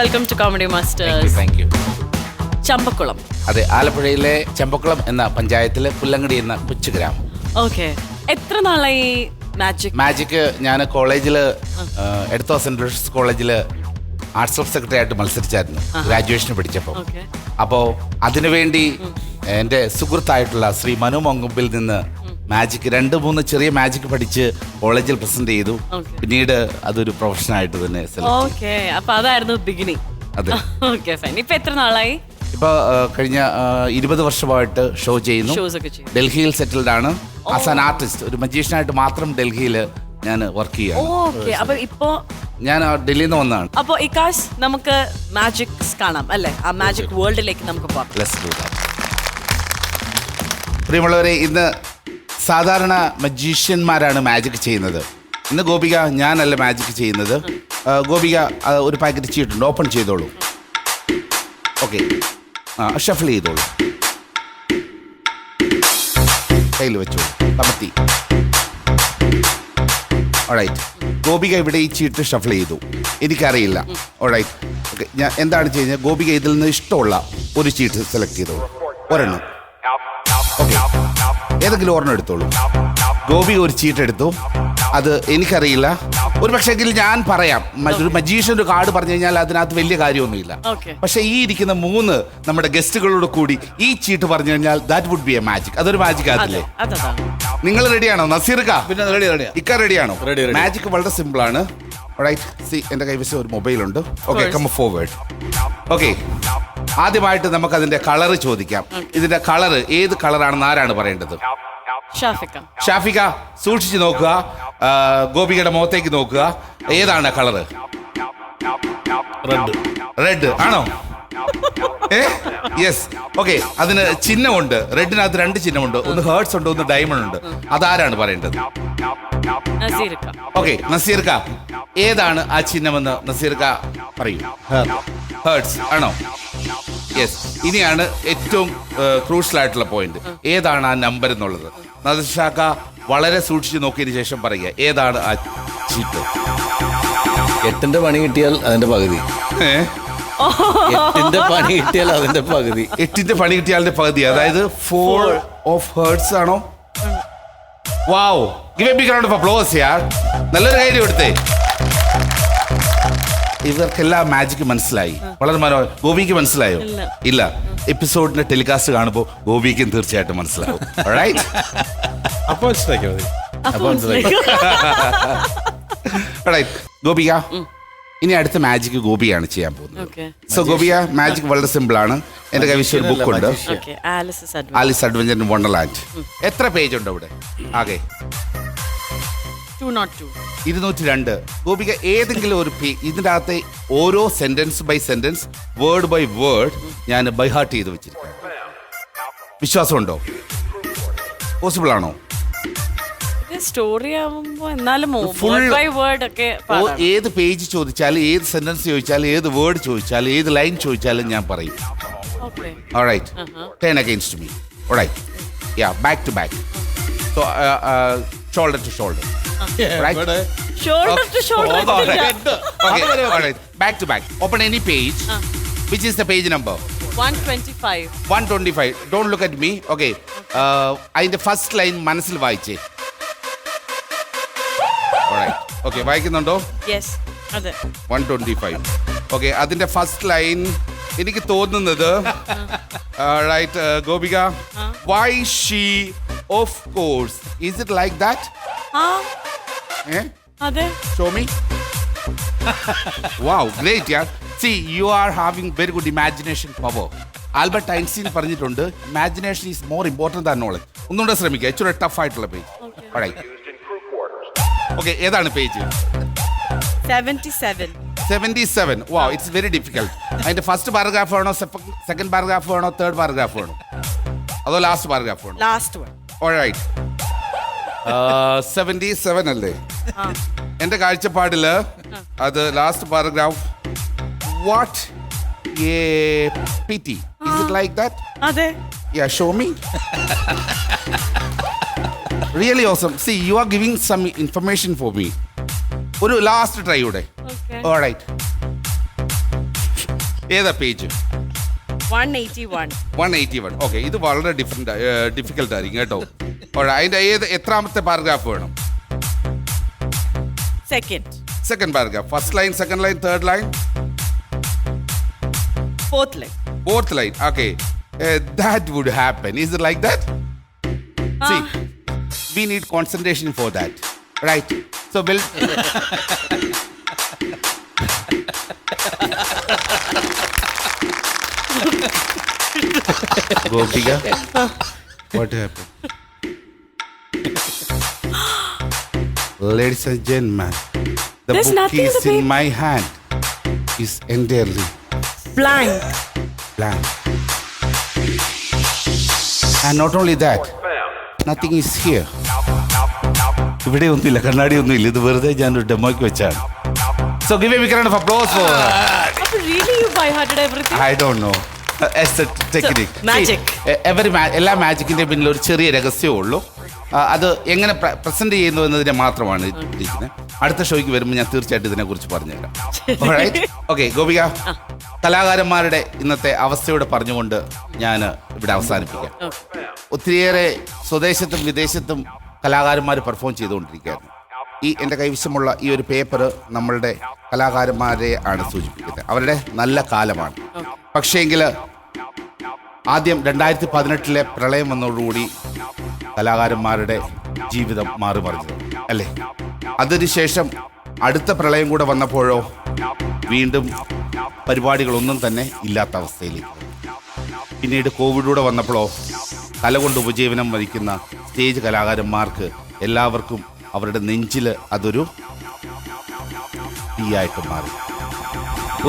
Welcome to comedy masters. Thank you. Champakkulam. അതെ, ആലപ്പുഴയിലെ ചമ്പക്കുളം എന്ന പഞ്ചായത്തിലെ പുല്ലങ്ങടി എന്ന കൊച്ചു ഗ്രാമം. ഓക്കെ, എത്ര നാളായി മാജിക് ഞാൻ കോളേജിൽ എടത്വ സെന്റ് ജോസഫ്സ് കോളേജിൽ ആർട്സ് ഓഫ് സെക്രട്ടറി ആയിട്ട് മത്സരിച്ചായിരുന്നു ഗ്രാജുവേഷന് പഠിച്ചപ്പോൾ. അപ്പോൾ അതിനുവേണ്ടി എൻ്റെ സുഹൃത്തായിട്ടുള്ള ശ്രീ മനു മൊങ്കുമ്പിൽ നിന്ന് മാജിക് 2-3 ചെറിയ മാജിക് പഠിച്ച് കോളേജിൽ പ്രസന്റ് ചെയ്തു. പിന്നീട് അതൊരു പ്രൊഫഷനായിട്ട് തന്നെ അതായിരുന്നു ബിഗിനിങ്. അതെ. ഇപ്പൊ എത്ര നാളായി? ഇപ്പൊ കഴിഞ്ഞ 20 വർഷമായിട്ട് ഷോ ചെയ്യുന്നു. ഡൽഹിയിൽ സെറ്റിൽഡ് ആണ്. ആസ് ആൻ ആർട്ടിസ്റ്റ്, ഒരു മജീഷ്യനായിട്ട് മാത്രം ഡൽഹിയിൽ ഞാൻ വർക്ക് ചെയ്യാം. ഞാൻ ഡൽഹിയിൽ നിന്ന് വന്നതാണ്. അപ്പൊ ഇക്കാശ് നമുക്ക് മാജിക് കാണാം അല്ലേ? ആ മാജിക് വേൾഡിലേക്ക് നമുക്ക് പോകാം. പ്രിയമുള്ളവരെ, ഇന്ന് സാധാരണ മജീഷ്യന്മാരാണ് മാജിക് ചെയ്യുന്നത്. ഇന്ന് ഗോപിക ഞാനല്ല മാജിക് ചെയ്യുന്നത്. ഗോപിക ഒരു പാക്കറ്റ് ചീട്ടുണ്ട്, ഓപ്പൺ ചെയ്തോളൂ. ഓക്കെ, ഷഫിൾ ചെയ്തോളൂ, കയ്യിൽ വെച്ചോളൂ, കമത്തി. ഓൾറൈറ്റ്, ഗോപിക ഇവിടെ ഈ ചീട്ട് ഷഫിൾ ചെയ്തു. എനിക്കറിയില്ല. Alright, okay. ഞാൻ എന്താണ് ചെയ്യുന്നത്? ഗോപിക ഇതിൽ നിന്ന് ഇഷ്ടമുള്ള ഒരു ചീട്ട് സെലക്ട് ചെയ്തോളൂ, ഒരെണ്ണം. ഓക്കെ, ഏതെങ്കിലും ഒരെണ്ണം എടുത്തോളൂ. ഗോപിക ഒരു ചീട്ട് എടുത്തു. അത് എനിക്കറിയില്ല. ഒരു പക്ഷേങ്കിൽ ഞാൻ പറയാം, ഒരു മജീഷ്യൻ ഒരു കാർഡ് പറഞ്ഞു കഴിഞ്ഞാൽ അതിനകത്ത് വലിയ കാര്യമൊന്നുമില്ല. പക്ഷെ ഈ ഇരിക്കുന്ന 3 നമ്മുടെ ഗസ്റ്റുകളോട് കൂടി ഈ ചീട്ട് പറഞ്ഞു കഴിഞ്ഞാൽ that would be a magic. അതൊരു മാജിക് ആകില്ലേ? നിങ്ങൾ റെഡിയാണോ? നസീർക്ക ഇക്ക റെഡിയാണോ? മാജിക് വളരെ സിമ്പിൾ ആണ്. എന്റെ കൈവശം ഒരു മൊബൈലുണ്ട്. Okay, come forward. ഓക്കെ, ആദ്യമായിട്ട് നമുക്ക് അതിന്റെ കളർ ചോദിക്കാം. ഇതിന്റെ കളർ ഏത് കളറാണെന്ന് ആരാണ് പറയേണ്ടത്? ഷാഫിക സൂക്ഷിച്ച് നോക്കുക. ഗോപികയുടെ മുഖത്തേക്ക് നോക്കുക. ഏതാണ് കളറ്? റെഡ് ആണോ? യെസ്. ഓക്കെ, അതിന് ചിഹ്നമുണ്ട്. റെഡിനകത്ത് 2 ചിഹ്നമുണ്ട്. ഒന്ന് ഹേർട്സ് ഉണ്ട്, ഒന്ന് ഡയമണ്ട് ഉണ്ട്. അതാരാണ് പറയേണ്ടത്? ഓക്കെ, നസീർക്ക ഏതാണ് ആ ചിഹ്നമെന്ന് നസീർക്ക പറയൂ. ഹേർട്സ് ആണോ? യെസ്. ഇനിയാണ് ഏറ്റവും ക്രൂഷ്യൽ ആയിട്ടുള്ള പോയിന്റ്. ഏതാണ് ആ നമ്പർ എന്നുള്ളത്? നസീർക്ക വളരെ സൂക്ഷിച്ച് നോക്കിയതിന് ശേഷം പറയുക, ഏതാണ് ആ ചീട്ട്? 8ന്റെ പണി കിട്ടിയാൽ അതിന്റെ പകുതി. 8ന്റെ പണി കിട്ടിയാൽ അതിന്റെ പകുതി. 8ന്റെ പണി കിട്ടിയാലിന്റെ പകുതി, അതായത് 4 ഓഫ് ഹേർട്സ് ആണോ? Wow, give a big round of applause യാർ. നല്ലൊരു കാര്യം എടുത്തേ. ഇവർക്കെല്ലാം മാജിക് മനസ്സിലായി. വളരെ മനോഹരം. ഗോപിക്ക് മനസ്സിലായോ? ഇല്ല. എപ്പിസോഡിന്റെ ടെലികാസ്റ്റ് കാണുമ്പോൾ ഗോപിക്കും തീർച്ചയായിട്ടും മനസ്സിലാവും. ഗോപിക, ഇനി അടുത്ത മാജിക് ഗോപിയാണ് ചെയ്യാൻ പോകുന്നത്. സോ ഗോപിക, മാജിക് വളരെ സിമ്പിൾ ആണ്. എന്റെ കൈവശം ഒരു ബുക്ക് ഉണ്ട്, ആലിസ് അഡ്വഞ്ചർ ഇൻ വണ്ടർലാൻഡ്. എത്ര പേജ് ഉണ്ട് അവിടെ? ആകെ 202. ഗോപിക ഏതെങ്കിലും ഒരു ഇതിൻ്റെ അകത്തെ ഓരോ sentence by sentence, word by word ഞാൻ ബൈ ഹാർട്ട് ചെയ്ത് വെച്ചിരിക്കുന്നു. വിശ്വാസമുണ്ടോ? പോസിബിൾ ആണോ? സ്റ്റോറി ആവുമ്പോൾ എന്നാലും ഏത് പേജ് ചോദിച്ചാലും, ഏത് സെന്റൻസ് ചോദിച്ചാലും, ഏത് വേർഡ് ചോദിച്ചാലും, ഏത് ലൈൻ ചോദിച്ചാലും ഞാൻ പറയും. Alright, 10 against me. Alright, yeah, back to back. So shoulder to shoulder. Right? Shoulder to shoulder. Okay, alright, back to back. Open any page. Which is the page number? 125. 125. Don't look at me. Okay. അതിന്റെ first line മനസ്സിൽ വായിച്ചേ. Okay, വായിക്കുന്നുണ്ടോ? 125. Okay, അതിന്റെ first line എനിക്ക് തോന്നുന്നത്, Gopika, why she, of course, is it like that? Show me. Wow, great, yeah. See, you are having very good imagination power. Albert Einstein പറഞ്ഞിട്ടുണ്ട്, imagination is more important than knowledge. ഒന്നുകൂടെ ശ്രമിക്കുക. ഇച്ചിരി tough ആയിട്ടുള്ള page. Okay, ഏതാണ് page? 77. Wow, it's very difficult. അതിന്റെ first paragraph വേണോ, second paragraph വേണോ, third paragraph വേണോ, അതോ ലാസ്റ്റ് പാരഗ്രാഫ് വേണോ? Last one. Alright. 77 അല്ലേ? എന്റെ കാഴ്ചപ്പാടില് അത് last paragraph. What a pity. Is it like that? അതെ. Yeah, show me. Really awesome. See, you are giving some information for me. ഒരു last try കൂടെ. Alright. ഏതാ പേജ്? 181. 181. ഓക്കെ, ഇത് വളരെ ഡിഫിക്കൽട്ട് ആയിരിക്കും കേട്ടോ. അതിന്റെ എത്രാമത്തെ പാരഗ്രാഫ് വേണം? Second paragraph. First line, second line, third line, fourth line. Okay, that would happen. Is it like that? See, we need concentration for that, right? So we'll Gopika, what happened? Ladies and gentlemen, the There's book nothing is in the in my hand. Is entirely blank. And not only that, nothing is here. ഇവിടെ ഒന്നുമില്ല, കണ്ണാടി ഒന്നുമില്ല. ഇത് വെറുതെ ഞാനൊരു ഡെമോയ്ക്ക് വെച്ചാണ്. So give a big round of applause for her. Really, you by hearted everything? I don't know. It's a technique. Magic. എല്ലാ മാജിക്കിന്റെ പിന്നിൽ ഒരു ചെറിയ രഹസ്യമേ ഉള്ളൂ. അത് എങ്ങനെ പ്രസന്റ് ചെയ്യുന്നു എന്നതിനെ മാത്രമാണ് ഇരിക്കുന്നത്. അടുത്ത ഷോയ്ക്ക് വരുമ്പോൾ ഞാൻ തീർച്ചയായിട്ടും ഇതിനെക്കുറിച്ച് പറഞ്ഞുതരാം. ഓക്കെ ഗോപിക, കലാകാരന്മാരുടെ ഇന്നത്തെ അവസ്ഥയോടെ പറഞ്ഞുകൊണ്ട് ഞാൻ ഇവിടെ അവസാനിപ്പിക്കാം. ഒത്തിരിയേറെ സ്വദേശത്തും വിദേശത്തും കലാകാരന്മാർ പെർഫോം ചെയ്തുകൊണ്ടിരിക്കുകയായിരുന്നു. ഈ എൻ്റെ കൈവശമുള്ള ഈ ഒരു പേപ്പർ നമ്മളുടെ കലാകാരന്മാരെ ആണ് സൂചിപ്പിക്കുന്നത്. അവരുടെ നല്ല കാലമാണ്. പക്ഷേങ്കിൽ ആദ്യം 2018 പ്രളയം വന്നതോടുകൂടി കലാകാരന്മാരുടെ ജീവിതം മാറി മറിഞ്ഞത് അല്ലേ? അതിനുശേഷം അടുത്ത പ്രളയം കൂടെ വന്നപ്പോഴോ വീണ്ടും പരിപാടികളൊന്നും തന്നെ ഇല്ലാത്ത അവസ്ഥയിലേക്ക്. പിന്നീട് കോവിഡൂടെ വന്നപ്പോഴോ കല കൊണ്ട് ഉപജീവനം വഹിക്കുന്ന സ്റ്റേജ് കലാകാരന്മാർക്ക് എല്ലാവർക്കും അവരുടെ നെഞ്ചിൽ അതൊരു തീയായിട്ട് മാറി.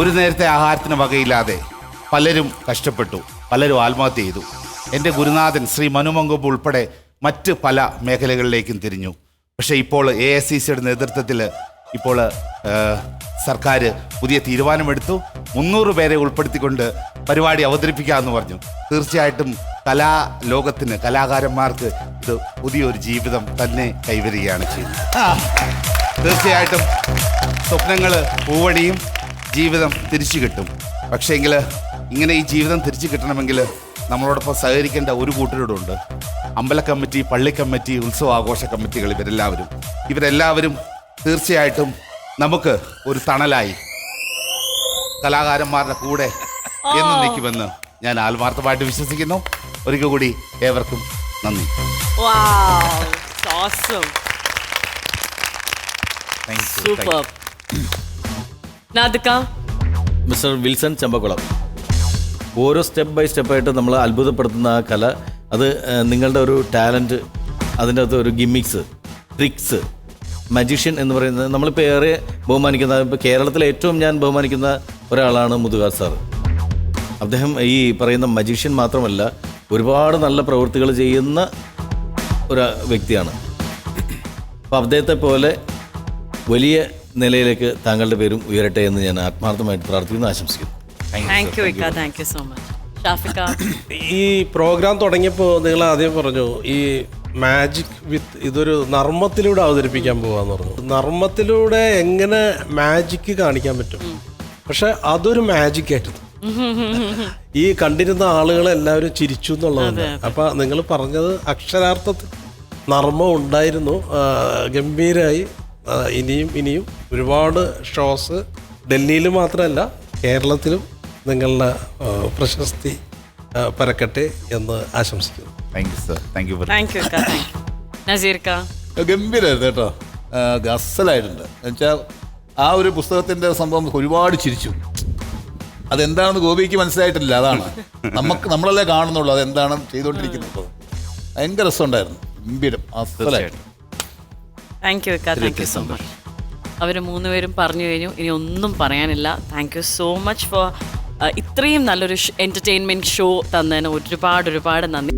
ഒരു നേരത്തെ ആഹാരത്തിന് വകയില്ലാതെ പലരും കഷ്ടപ്പെട്ടു, പലരും ആത്മഹത്യ ചെയ്തു. എൻ്റെ ഗുരുനാഥൻ ശ്രീ മനുമങ്കൊമ്പ് ഉൾപ്പെടെ മറ്റ് പല മേഖലകളിലേക്കും തിരിഞ്ഞു. പക്ഷേ ഇപ്പോൾ AICCയുടെ നേതൃത്വത്തിൽ ഇപ്പോൾ സർക്കാർ പുതിയ തീരുമാനമെടുത്തു. 300 പേരെ ഉൾപ്പെടുത്തിക്കൊണ്ട് പരിപാടി അവതരിപ്പിക്കാമെന്ന് പറഞ്ഞു. തീർച്ചയായിട്ടും കലാലോകത്തിന്, കലാകാരന്മാർക്ക് ഇത് പുതിയൊരു ജീവിതം തന്നെ കൈവരികയാണ് ചെയ്യുന്നത്. തീർച്ചയായിട്ടും സ്വപ്നങ്ങൾ പൂവണിയും, ജീവിതം തിരിച്ചു കിട്ടും. പക്ഷേങ്കിൽ ഇങ്ങനെ ഈ ജീവിതം തിരിച്ചു കിട്ടണമെങ്കിൽ നമ്മളോടൊപ്പം സഹകരിക്കേണ്ട ഒരു കൂട്ടരോടുണ്ട്. അമ്പല കമ്മിറ്റി, പള്ളി കമ്മിറ്റി, ഉത്സവാഘോഷ കമ്മിറ്റികൾ, ഇവരെല്ലാവരും തീർച്ചയായിട്ടും നമുക്ക് ഒരു തണലായി കലാകാരന്മാരുടെ കൂടെ എന്നും നിൽക്കുമെന്ന് ഞാൻ ആത്മാർത്ഥമായിട്ട് വിശ്വസിക്കുന്നു. ഒരിക്കൽ കൂടി ഏവർക്കും നന്ദി. മിസ്റ്റർ വിൽസൺ ചെമ്പക്കുളം, ഓരോ സ്റ്റെപ്പ് ബൈ സ്റ്റെപ്പായിട്ട് നമ്മൾ അത്ഭുതപ്പെടുത്തുന്ന ആ കല, അത് നിങ്ങളുടെ ഒരു ടാലൻറ്റ്, അതിൻ്റെ അകത്ത് ഒരു ഗിമ്മിക്സ്, ട്രിക്സ്, മജീഷ്യൻ എന്ന് പറയുന്നത് നമ്മളിപ്പോൾ ഏറെ ബഹുമാനിക്കുന്ന, ഇപ്പോൾ കേരളത്തിലെ ഏറ്റവും ഞാൻ ബഹുമാനിക്കുന്ന ഒരാളാണ് മുതുകാർ സാർ. അദ്ദേഹം ഈ പറയുന്ന മജീഷ്യൻ മാത്രമല്ല, ഒരുപാട് നല്ല പ്രവൃത്തികൾ ചെയ്യുന്ന ഒരു വ്യക്തിയാണ്. അപ്പോൾ അദ്ദേഹത്തെ പോലെ വലിയ നിലയിലേക്ക് താങ്കളുടെ പേരും ഉയരട്ടെ എന്ന് ഞാൻ ആത്മാർത്ഥമായിട്ട് പ്രാർത്ഥിക്കുന്നു, ആശംസിക്കുന്നു. Thank you so much. ഷാഫിക്ക, ഈ പ്രോഗ്രാം തുടങ്ങിയപ്പോൾ നിങ്ങൾ ആദ്യം പറഞ്ഞു ഈ മാജിക് വിത്ത് ഇതൊരു നർമ്മത്തിലൂടെ അവതരിപ്പിക്കാൻ പോവാന്ന് പറഞ്ഞു. നർമ്മത്തിലൂടെ എങ്ങനെ മാജിക് കാണിക്കാൻ പറ്റും? പക്ഷെ അതൊരു മാജിക് ആയിരുന്നു. ഈ കണ്ടിരുന്ന ആളുകളെല്ലാവരും ചിരിച്ചു എന്നുള്ളതാണ്. അപ്പൊ നിങ്ങൾ പറഞ്ഞത് അക്ഷരാർത്ഥത്തിൽ നർമ്മം ഉണ്ടായിരുന്നു. ഗംഭീരമായി. ഇനിയും ഒരുപാട് ഷോസ് ഡൽഹിയിൽ മാത്രമല്ല കേരളത്തിലും നിങ്ങളുടെ പ്രശസ്തി പരക്കട്ടെ എന്ന് ആശംസിക്കുന്നു. ഗംഭീരമായിരുന്നു കേട്ടോ, അസലായിട്ടുണ്ട്. എന്നുവെച്ചാൽ ആ ഒരു പുസ്തകത്തിൻ്റെ സംഭവം ഒരുപാട് ചിരിച്ചു. അതെന്താണെന്ന് ഗോപിക്ക് മനസ്സിലായിട്ടില്ല. അതാണ് നമ്മളല്ലേ കാണുന്നുള്ളൂ അതെന്താണ് ചെയ്തുകൊണ്ടിരിക്കുന്നത്. ഭയങ്കര രസമുണ്ടായിരുന്നു, ഗംഭീരം, അസലായിട്ട്. Thank you so much. അവർ 3 പേരും പറഞ്ഞു കഴിഞ്ഞു, ഇനി ഒന്നും പറയാനില്ല. Thank you so much for ഇത്രയും നല്ലൊരു എൻ്റർടൈൻമെൻറ്റ് ഷോ തന്നതിന് ഒരുപാട് നന്ദി.